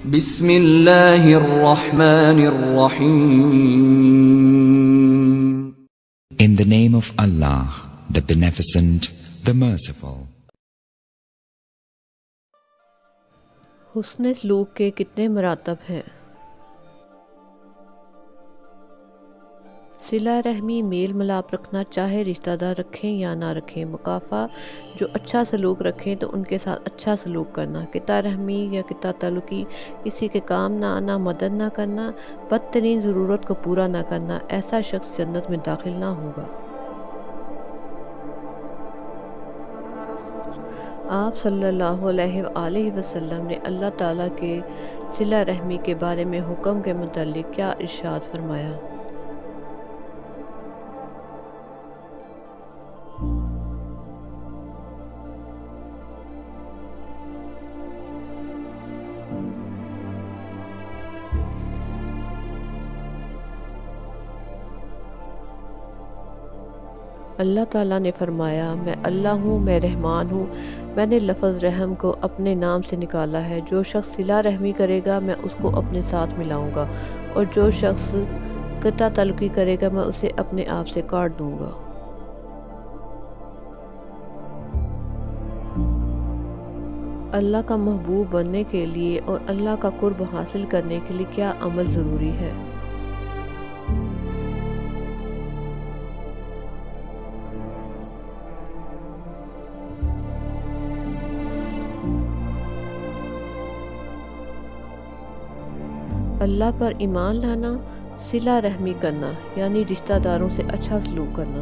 बिस्मिल्लाहिर्रहमानिर्रहीम। In the name of Allah, the Beneficent, the Merciful. हुस्न सलूक के कितने मरातब हैं। सिला रहमी, मेल मिलाप रखना, चाहे रिश्तेदार रखें या ना रखें। मुकाफ़ा, जो अच्छा सलूक रखें तो उनके साथ अच्छा सलूक करना। किता रहमी या किता ताल्लुकी, किसी के काम ना आना, मदद ना करना, बदतरीन ज़रूरत को पूरा ना करना, ऐसा शख्स जन्नत में दाखिल ना होगा। आप सल्लल्लाहु अलैहि वसल्लम ने अल्लाह ताला के सिला रहमी के बारे में हुक्म के मुतालिक क्या इरशाद फरमाया। अल्लाह ताला ने फरमाया, मैं अल्लाह हूँ, मैं रहमान हूँ, मैंने लफ्ज़ रहम को अपने नाम से निकाला है। जो शख्स सिला रहमी करेगा मैं उसको अपने साथ मिलाऊंगा, और जो शख्स क़िता तल्क़ी करेगा मैं उसे अपने आप से काट दूंगा। अल्लाह का महबूब बनने के लिए और अल्लाह का कुर्ब हासिल करने के लिए क्या अमल ज़रूरी है। अल्लाह पर ईमान लाना, सिला रहमी करना यानी रिश्तेदारों से अच्छा सलूक करना।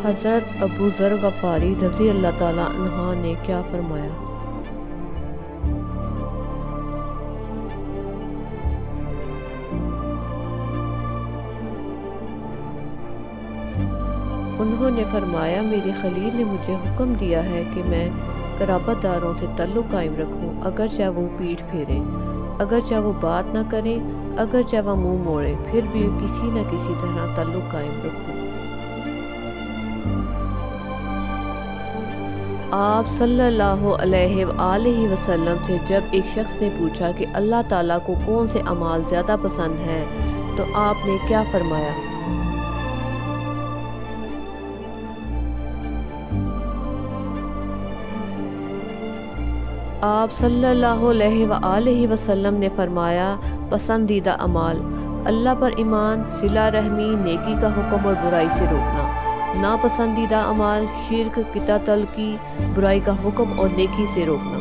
हज़रत अबू ज़र गफ़ारी रज़ी अल्लाह ताला अन्हा ने क्या फरमाया। उन्होंने फरमाया, मेरे खलील ने मुझे हुक्म दिया है कि मैं क़राबतदारों से ताल्लुक़ कायम रखूं, अगर चाहे वो पीठ फेरें, अगर चाहे वो बात ना करें, अगर चाहे वो मुँह मोड़े, फिर भी किसी न किसी तरह ताल्लुक़ कायम रखूं। आप सल्लल्लाहु अलैहि वसल्लम से जब एक शख्स ने पूछा कि अल्लाह ताला को कौन से अमाल ज़्यादा पसंद हैं, तो आपने क्या फरमाया। आप सल्लल्लाहु अलैहि वसल्लम ने फरमाया, पसंदीदा अमाल अल्लाह पर ईमान, सिला रहमी, नेकी का हुक्म और बुराई से रोकना। नापसंदीदा अमाल शिर्क, क़िता तल्क़ी, बुराई का हुक्म और नेकी से रोकना।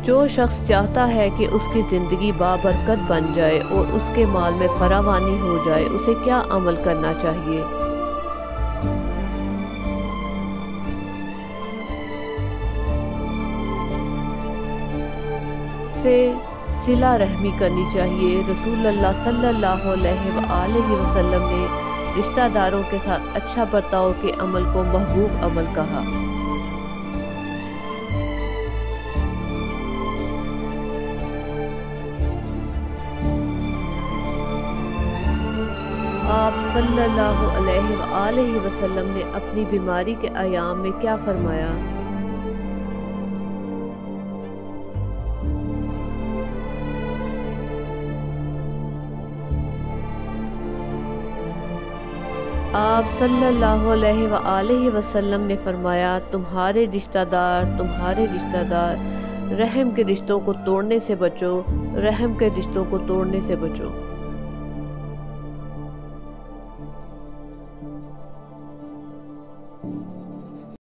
जो शख्स चाहता है कि उसकी ज़िंदगी बाबरकत बन जाए और उसके माल में फरावानी हो जाए, उसे क्या अमल करना चाहिए। से सिला रहमी करनी चाहिए। रसूलुल्लाह सल्लल्लाहु अलैहि वसल्लम ने रिश्तेदारों के साथ अच्छा बर्ताव के अमल को महबूब अमल कहा। आप सल्लल्लाहु अलैहि वसल्लम ने अपनी बीमारी के अयाम में क्या फरमाया। आप सल्लल्लाहु अलैहि वसल्लम ने फरमाया, तुम्हारे रिश्तेदार रहम के रिश्तों को तोड़ने से बचो, रहम के रिश्तों को तोड़ने से बचो।